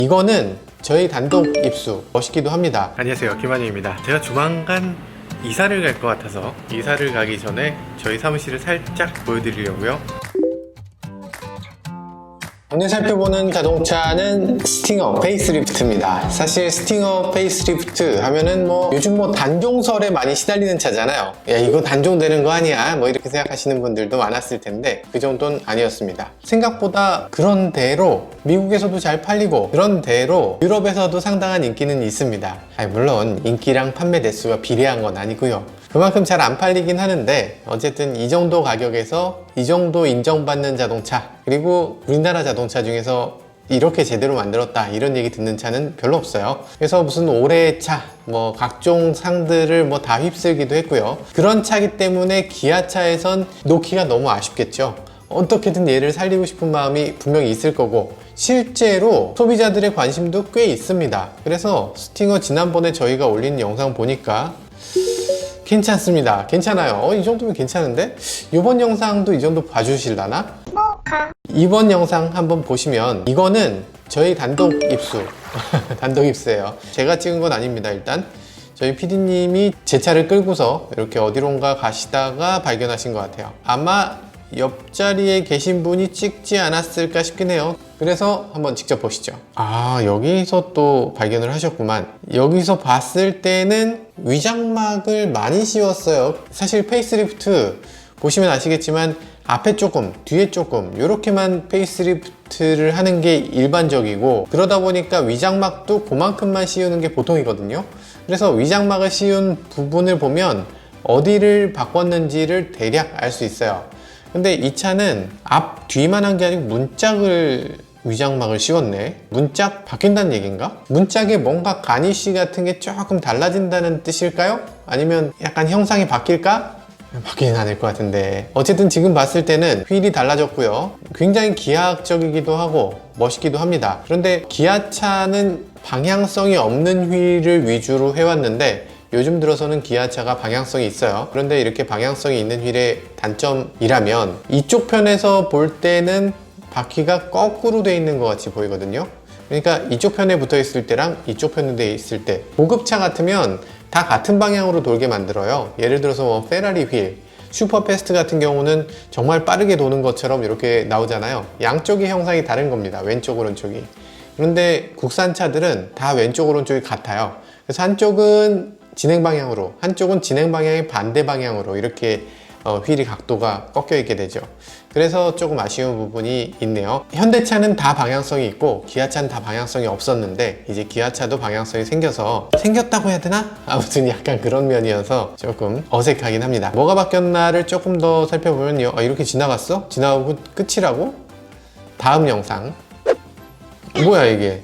이거는 저희 단독 입수, 멋있기도 합니다. 안녕하세요, 김한영입니다. 제가 조만간 이사를 갈 것 같아서 이사를 가기 전에 저희 사무실을 살짝 보여드리려고요. 오늘 살펴보는 자동차는 스팅어 페이스리프트입니다. 사실 스팅어 페이스리프트 하면은 요즘 단종설에 많이 시달리는 차잖아요. 야, 이거 단종되는 거 아니야? 이렇게 생각하시는 분들도 많았을 텐데 그 정도는 아니었습니다. 생각보다 그런 대로 미국에서도 잘 팔리고 그런 대로 유럽에서도 상당한 인기는 있습니다. 물론 인기랑 판매 대수가 비례한 건 아니고요. 그만큼 잘 안 팔리긴 하는데 어쨌든 이 정도 가격에서 이 정도 인정받는 자동차, 그리고 우리나라 자동차 중에서 이렇게 제대로 만들었다 이런 얘기 듣는 차는 별로 없어요. 그래서 무슨 올해의 차, 각종 상들을 다 휩쓸기도 했고요. 그런 차기 때문에 기아차에선 놓기가 너무 아쉽겠죠. 어떻게든 얘를 살리고 싶은 마음이 분명히 있을 거고, 실제로 소비자들의 관심도 꽤 있습니다. 그래서 스팅어 지난번에 저희가 올린 영상 보니까 괜찮습니다. 괜찮아요. 이 정도면 괜찮은데? 이번 영상도 이 정도 봐주실라나? 이번 영상 한번 보시면 이거는 저희 단독 입수 단독 입수예요. 제가 찍은 건 아닙니다. 일단 저희 PD님이 제 차를 끌고서 이렇게 어디론가 가시다가 발견하신 것 같아요. 아마 옆자리에 계신 분이 찍지 않았을까 싶긴 해요. 그래서 한번 직접 보시죠. 여기서 또 발견을 하셨구만. 여기서 봤을 때는 위장막을 많이 씌웠어요. 사실 페이스리프트 보시면 아시겠지만 앞에 조금, 뒤에 조금 이렇게만 페이스리프트를 하는 게 일반적이고, 그러다 보니까 위장막도 그만큼만 씌우는 게 보통이거든요. 그래서 위장막을 씌운 부분을 보면 어디를 바꿨는지를 대략 알 수 있어요. 근데 이 차는 앞, 뒤만 한 게 아니고 문짝을 위장막을 씌웠네. 문짝 바뀐다는 얘기인가? 문짝에 뭔가 가니쉬 같은 게 조금 달라진다는 뜻일까요? 아니면 약간 형상이 바뀔까? 바뀌진 않을 것 같은데, 어쨌든 지금 봤을 때는 휠이 달라졌고요. 굉장히 기하학적이기도 하고 멋있기도 합니다. 그런데 기아차는 방향성이 없는 휠을 위주로 해왔는데 요즘 들어서는 기아차가 방향성이 있어요. 그런데 이렇게 방향성이 있는 휠의 단점이라면 이쪽 편에서 볼 때는 바퀴가 거꾸로 돼 있는 것 같이 보이거든요. 그러니까 이쪽 편에 붙어 있을 때랑 이쪽 편에 돼 있을 때, 고급차 같으면 다 같은 방향으로 돌게 만들어요. 예를 들어서 페라리 휠, 슈퍼패스트 같은 경우는 정말 빠르게 도는 것처럼 이렇게 나오잖아요. 양쪽의 형상이 다른 겁니다. 왼쪽 오른쪽이. 그런데 국산 차들은 다 왼쪽 오른쪽이 같아요. 그래서 한쪽은 진행 방향으로, 한쪽은 진행 방향의 반대 방향으로 이렇게 휠이 각도가 꺾여 있게 되죠. 그래서 조금 아쉬운 부분이 있네요. 현대차는 다 방향성이 있고 기아차는 다 방향성이 없었는데 이제 기아차도 방향성이 생겼다고 해야 되나? 아무튼 약간 그런 면이어서 조금 어색하긴 합니다. 뭐가 바뀌었나를 조금 더 살펴보면요, 이렇게 지나갔어? 지나가고 끝이라고? 다음 영상. 뭐야 이게?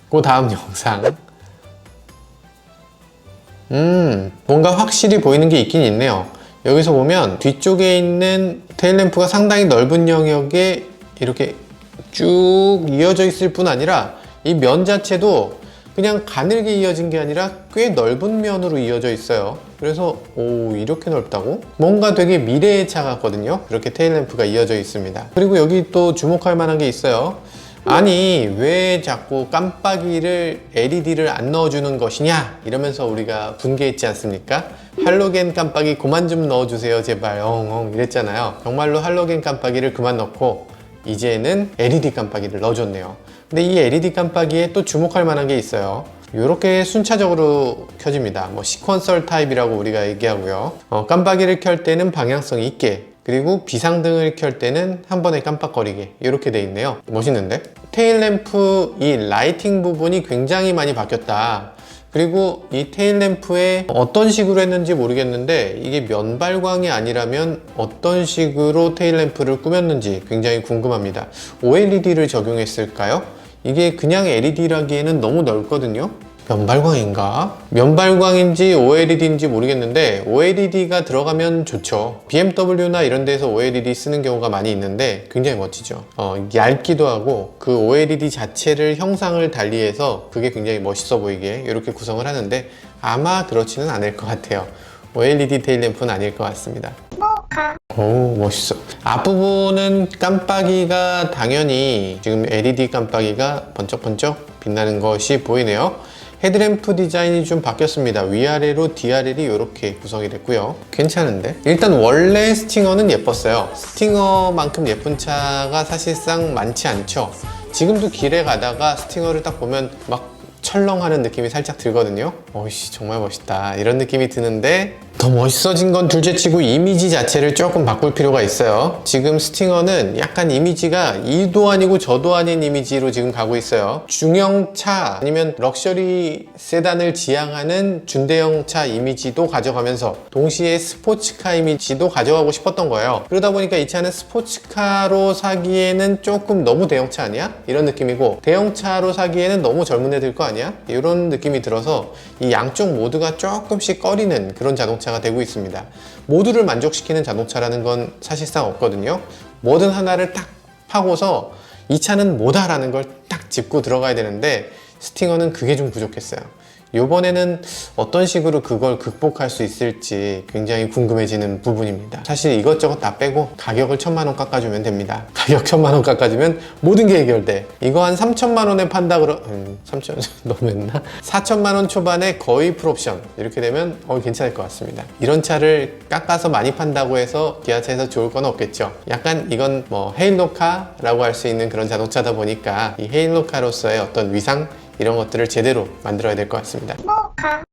그 다음 영상. 뭔가 확실히 보이는 게 있긴 있네요. 여기서 보면 뒤쪽에 있는 테일램프가 상당히 넓은 영역에 이렇게 쭉 이어져 있을 뿐 아니라 이 면 자체도 그냥 가늘게 이어진 게 아니라 꽤 넓은 면으로 이어져 있어요. 그래서 이렇게 넓다고? 뭔가 되게 미래의 차 같거든요. 이렇게 테일램프가 이어져 있습니다. 그리고 여기 또 주목할 만한 게 있어요. 아니 왜 자꾸 깜빡이를 LED를 안 넣어주는 것이냐 이러면서 우리가 분개했지 않습니까? 할로겐 깜빡이 그만 좀 넣어주세요 제발 엉엉 이랬잖아요. 정말로 할로겐 깜빡이를 그만 넣고 이제는 LED 깜빡이를 넣어줬네요. 근데 이 LED 깜빡이에 또 주목할 만한 게 있어요. 이렇게 순차적으로 켜집니다. 시퀀설 타입이라고 우리가 얘기하고요. 깜빡이를 켤 때는 방향성 있게, 그리고 비상등을 켤 때는 한 번에 깜빡거리게 이렇게 돼 있네요. 멋있는데? 테일램프 이 라이팅 부분이 굉장히 많이 바뀌었다. 그리고 이 테일램프에 어떤 식으로 했는지 모르겠는데 이게 면발광이 아니라면 어떤 식으로 테일램프를 꾸몄는지 굉장히 궁금합니다. OLED를 적용했을까요? 이게 그냥 LED라기에는 너무 넓거든요. 면발광인가? 면발광인지 OLED인지 모르겠는데 OLED가 들어가면 좋죠. BMW나 이런 데서 OLED 쓰는 경우가 많이 있는데 굉장히 멋지죠. 얇기도 하고 그 OLED 자체를 형상을 달리해서 그게 굉장히 멋있어 보이게 이렇게 구성을 하는데 아마 그렇지는 않을 것 같아요. OLED 테일램프는 아닐 것 같습니다. 오, 멋있어. 앞부분은 깜빡이가 당연히 지금 LED 깜빡이가 번쩍번쩍 빛나는 것이 보이네요. 헤드램프 디자인이 좀 바뀌었습니다. 위아래로 DRL이 이렇게 구성이 됐고요. 괜찮은데? 일단 원래 스팅어는 예뻤어요. 스팅어만큼 예쁜 차가 사실상 많지 않죠. 지금도 길에 가다가 스팅어를 딱 보면 막 철렁하는 느낌이 살짝 들거든요. 어이씨, 정말 멋있다, 이런 느낌이 드는데, 더 멋있어진 건 둘째치고 이미지 자체를 조금 바꿀 필요가 있어요. 지금 스팅어는 약간 이미지가 이도 아니고 저도 아닌 이미지로 지금 가고 있어요. 중형차 아니면 럭셔리 세단을 지향하는 준대형차 이미지도 가져가면서 동시에 스포츠카 이미지도 가져가고 싶었던 거예요. 그러다 보니까 이 차는 스포츠카로 사기에는 조금 너무 대형차 아니야? 이런 느낌이고, 대형차로 사기에는 너무 젊은 애들 거 아니야? 이런 느낌이 들어서 이 양쪽 모두가 조금씩 꺼리는 그런 자동차가 되고 있습니다. 모두를 만족시키는 자동차라는 건 사실상 없거든요. 뭐든 하나를 딱 파고서 이 차는 뭐다라는 걸 딱 짚고 들어가야 되는데, 스팅어는 그게 좀 부족했어요. 이번에는 어떤 식으로 그걸 극복할 수 있을지 굉장히 궁금해지는 부분입니다. 사실 이것저것 다 빼고 가격을 1000만원 깎아주면 됩니다. 가격 1000만원 깎아주면 모든 게 해결돼. 이거 한 3000만원에 판다 그러... 3천... 너무 했나? 4000만원 초반에 거의 풀옵션, 이렇게 되면 괜찮을 것 같습니다. 이런 차를 깎아서 많이 판다고 해서 기아차에서 좋을 건 없겠죠. 약간 이건 뭐 헤일로카라고 할 수 있는 그런 자동차다 보니까 이 헤일로카로서의 어떤 위상, 이런 것들을 제대로 만들어야 될 것 같습니다.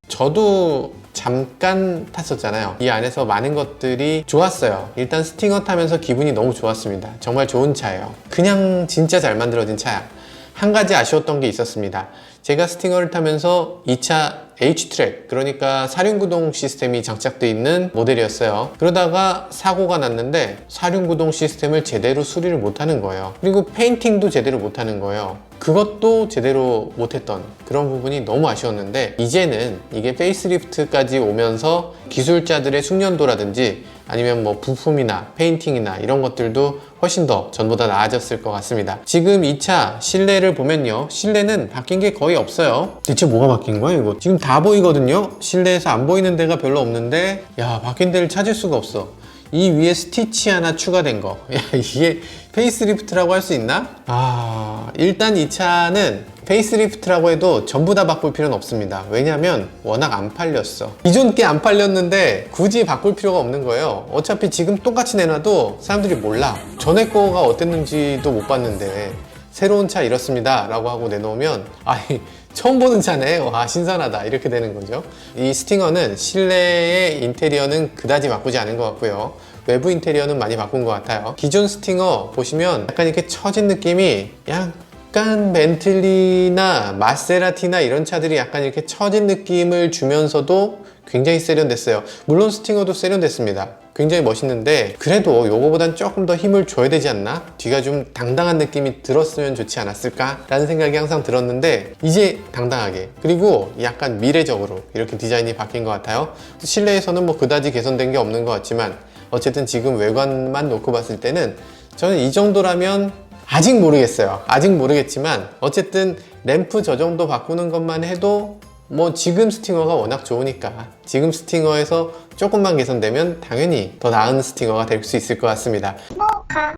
저도 잠깐 탔었잖아요. 이 안에서 많은 것들이 좋았어요. 일단 스팅어 타면서 기분이 너무 좋았습니다. 정말 좋은 차예요. 그냥 진짜 잘 만들어진 차야. 한 가지 아쉬웠던 게 있었습니다. 제가 스팅어를 타면서 이 차 H트랙, 그러니까 사륜구동 시스템이 장착되어 있는 모델이었어요. 그러다가 사고가 났는데 사륜구동 시스템을 제대로 수리를 못하는 거예요. 그리고 페인팅도 제대로 못하는 거예요. 그것도 제대로 못했던 그런 부분이 너무 아쉬웠는데, 이제는 이게 페이스리프트까지 오면서 기술자들의 숙련도라든지 아니면 뭐 부품이나 페인팅이나 이런 것들도 훨씬 더 전보다 나아졌을 것 같습니다. 지금 이 차 실내를 보면요, 실내는 바뀐 게 거의 없어요. 대체 뭐가 바뀐 거야 이거? 지금 다 보이거든요. 실내에서 안 보이는 데가 별로 없는데, 야, 바뀐 데를 찾을 수가 없어. 이 위에 스티치 하나 추가된 거, 야, 이게 페이스리프트라고 할 수 있나? 일단 이 차는 페이스리프트라고 해도 전부 다 바꿀 필요는 없습니다. 왜냐면 워낙 안 팔렸어. 기존 게 안 팔렸는데 굳이 바꿀 필요가 없는 거예요. 어차피 지금 똑같이 내놔도 사람들이 몰라. 전에 거가 어땠는지도 못 봤는데 새로운 차 이렇습니다 라고 하고 내놓으면, 아니, 처음 보는 차네, 와, 신선하다, 이렇게 되는 거죠. 이 스팅어는 실내의 인테리어는 그다지 바꾸지 않은 것 같고요. 외부 인테리어는 많이 바꾼 것 같아요. 기존 스팅어 보시면 약간 이렇게 처진 느낌이, 약간 벤틀리나 마세라티나 이런 차들이 약간 이렇게 처진 느낌을 주면서도 굉장히 세련됐어요. 물론 스팅어도 세련됐습니다. 굉장히 멋있는데 그래도 요거보단 조금 더 힘을 줘야 되지 않나? 뒤가 좀 당당한 느낌이 들었으면 좋지 않았을까? 라는 생각이 항상 들었는데, 이제 당당하게, 그리고 약간 미래적으로 이렇게 디자인이 바뀐 것 같아요. 실내에서는 뭐 그다지 개선된 게 없는 것 같지만 어쨌든 지금 외관만 놓고 봤을 때는 저는 이 정도라면, 아직 모르겠어요. 아직 모르겠지만 어쨌든 램프 저 정도 바꾸는 것만 해도 뭐 지금 스팅어가 워낙 좋으니까 지금 스팅어에서 조금만 개선되면 당연히 더 나은 스팅어가 될 수 있을 것 같습니다.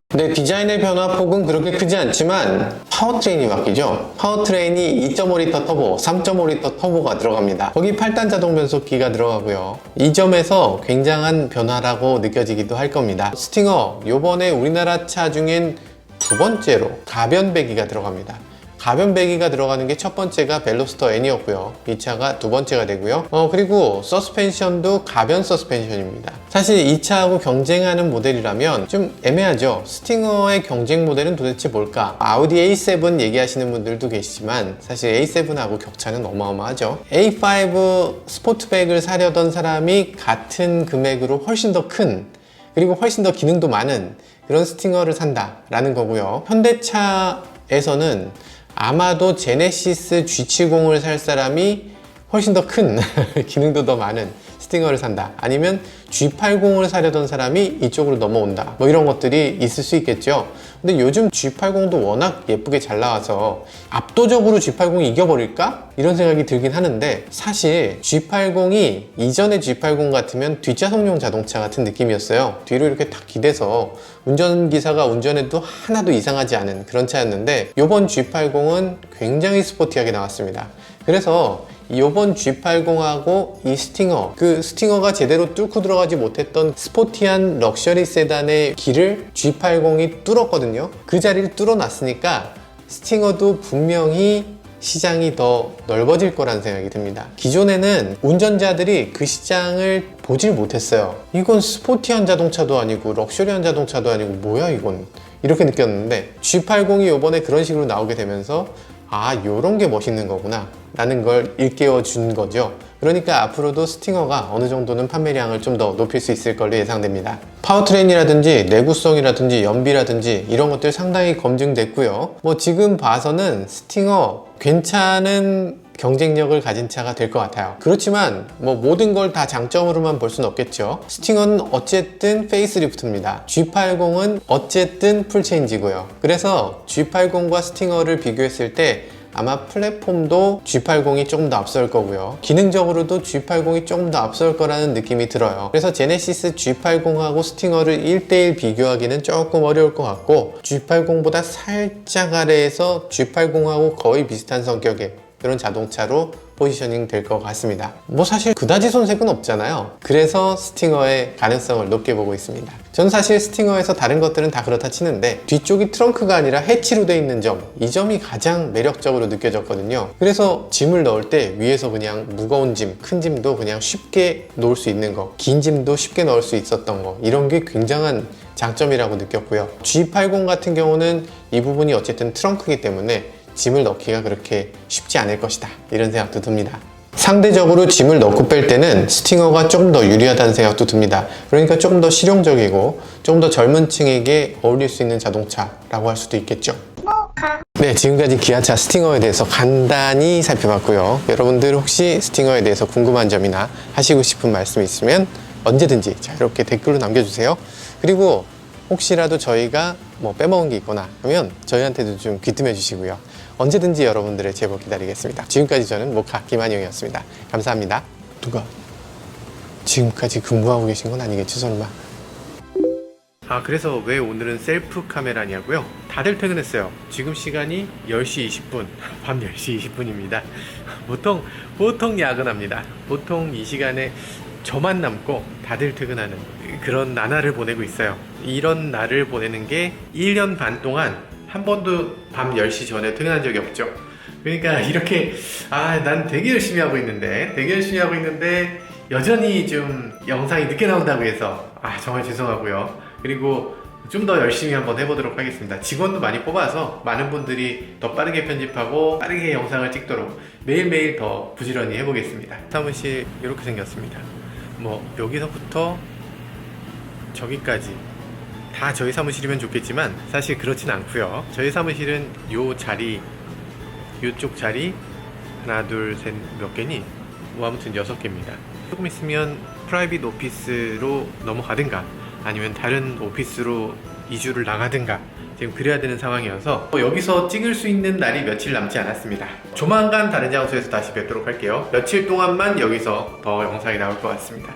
근데 디자인의 변화폭은 그렇게 크지 않지만 파워트레인이 바뀌죠. 파워트레인이 2.5L 터보, 3.5L 터보가 들어갑니다. 거기 8단 자동 변속기가 들어가고요. 이 점에서 굉장한 변화라고 느껴지기도 할 겁니다. 스팅어, 요번에 우리나라 차 중엔 두 번째로 가변 배기가 들어갑니다. 가변 배기가 들어가는 게 첫 번째가 벨로스터 N이었고요. 이 차가 두 번째가 되고요. 그리고 서스펜션도 가변 서스펜션입니다. 사실 이 차하고 경쟁하는 모델이라면 좀 애매하죠. 스팅어의 경쟁 모델은 도대체 뭘까? 아우디 A7 얘기하시는 분들도 계시지만 사실 A7하고 격차는 어마어마하죠. A5 스포트백을 사려던 사람이 같은 금액으로 훨씬 더 큰, 그리고 훨씬 더 기능도 많은 그런 스팅어를 산다라는 거고요. 현대차에서는 아마도 제네시스 G70을 살 사람이 훨씬 더 큰 기능도 더 많은 스팅어를 산다, 아니면 G80을 사려던 사람이 이쪽으로 넘어온다, 뭐 이런 것들이 있을 수 있겠죠. 근데 요즘 G80도 워낙 예쁘게 잘 나와서 압도적으로 G80이 이겨버릴까? 이런 생각이 들긴 하는데, 사실 G80이 이전의 G80 같으면 뒷좌석용 자동차 같은 느낌이었어요. 뒤로 이렇게 탁 기대서 운전기사가 운전해도 하나도 이상하지 않은 그런 차였는데, 이번 G80은 굉장히 스포티하게 나왔습니다. 그래서 이번 G80하고 이 스팅어, 그 스팅어가 제대로 뚫고 들어가지 못했던 스포티한 럭셔리 세단의 길을 G80이 뚫었거든요. 그 자리를 뚫어놨으니까 스팅어도 분명히 시장이 더 넓어질 거라는 생각이 듭니다. 기존에는 운전자들이 그 시장을 보질 못했어요. 이건 스포티한 자동차도 아니고 럭셔리한 자동차도 아니고 뭐야 이건, 이렇게 느꼈는데 G80이 이번에 그런 식으로 나오게 되면서 아, 요런 게 멋있는 거구나 라는 걸 일깨워 준 거죠. 그러니까 앞으로도 스팅어가 어느 정도는 판매량을 좀 더 높일 수 있을 걸로 예상됩니다. 파워트레인이라든지 내구성이라든지 연비라든지 이런 것들 상당히 검증됐고요. 뭐 지금 봐서는 스팅어 괜찮은 경쟁력을 가진 차가 될 것 같아요. 그렇지만 뭐 모든 걸 다 장점으로만 볼 수는 없겠죠. 스팅어는 어쨌든 페이스리프트입니다. G80은 어쨌든 풀체인지고요. 그래서 G80과 스팅어를 비교했을 때 아마 플랫폼도 G80이 조금 더 앞설 거고요. 기능적으로도 G80이 조금 더 앞설 거라는 느낌이 들어요. 그래서 제네시스 G80하고 스팅어를 1대1 비교하기는 조금 어려울 것 같고, G80보다 살짝 아래에서 G80하고 거의 비슷한 성격의 그런 자동차로 포지셔닝 될 것 같습니다. 뭐 사실 그다지 손색은 없잖아요. 그래서 스팅어의 가능성을 높게 보고 있습니다. 전 사실 스팅어에서 다른 것들은 다 그렇다 치는데 뒤쪽이 트렁크가 아니라 해치로 돼 있는 점, 이 점이 가장 매력적으로 느껴졌거든요. 그래서 짐을 넣을 때 위에서 그냥 무거운 짐, 큰 짐도 그냥 쉽게 놓을 수 있는 거, 긴 짐도 쉽게 넣을 수 있었던 거, 이런 게 굉장한 장점이라고 느꼈고요. G80 같은 경우는 이 부분이 어쨌든 트렁크이기 때문에 짐을 넣기가 그렇게 쉽지 않을 것이다, 이런 생각도 듭니다. 상대적으로 짐을 넣고 뺄 때는 스팅어가 조금 더 유리하다는 생각도 듭니다. 그러니까 조금 더 실용적이고 조금 더 젊은 층에게 어울릴 수 있는 자동차라고 할 수도 있겠죠. 네, 지금까지 기아차 스팅어에 대해서 간단히 살펴봤고요. 여러분들 혹시 스팅어에 대해서 궁금한 점이나 하시고 싶은 말씀 있으면 언제든지 자유롭게 댓글로 남겨주세요. 그리고 혹시라도 저희가 뭐 빼먹은 게 있거나 하면 저희한테도 좀 귀뜸해 주시고요. 언제든지 여러분들의 제보 기다리겠습니다. 지금까지 저는 모카 김한용이었습니다. 감사합니다. 누가 지금까지 근무하고 계신 건 아니겠지 설마? 아, 그래서 왜 오늘은 셀프 카메라냐고요? 다들 퇴근했어요. 지금 시간이 10시 20분, 밤 10시 20분입니다. 보통 야근합니다. 보통 이 시간에 저만 남고 다들 퇴근하는 그런 나날을 보내고 있어요. 이런 날을 보내는 게 1년 반 동안 한 번도 밤 10시 전에 퇴근한 적이 없죠. 그러니까 이렇게 난 되게 열심히 하고 있는데 여전히 좀 영상이 늦게 나온다고 해서 정말 죄송하고요. 그리고 좀 더 열심히 한번 해보도록 하겠습니다. 직원도 많이 뽑아서 많은 분들이 더 빠르게 편집하고 빠르게 영상을 찍도록 매일매일 더 부지런히 해보겠습니다. 사무실 이렇게 생겼습니다. 뭐 여기서부터 저기까지 다 저희 사무실이면 좋겠지만 사실 그렇진 않고요. 저희 사무실은 요쪽 자리 하나 둘 셋 몇 개니? 뭐 아무튼 6개입니다. 조금 있으면 프라이빗 오피스로 넘어가든가 아니면 다른 오피스로 이주를 나가든가 지금 그래야 되는 상황이어서 여기서 찍을 수 있는 날이 며칠 남지 않았습니다. 조만간 다른 장소에서 다시 뵙도록 할게요. 며칠 동안만 여기서 더 영상이 나올 것 같습니다.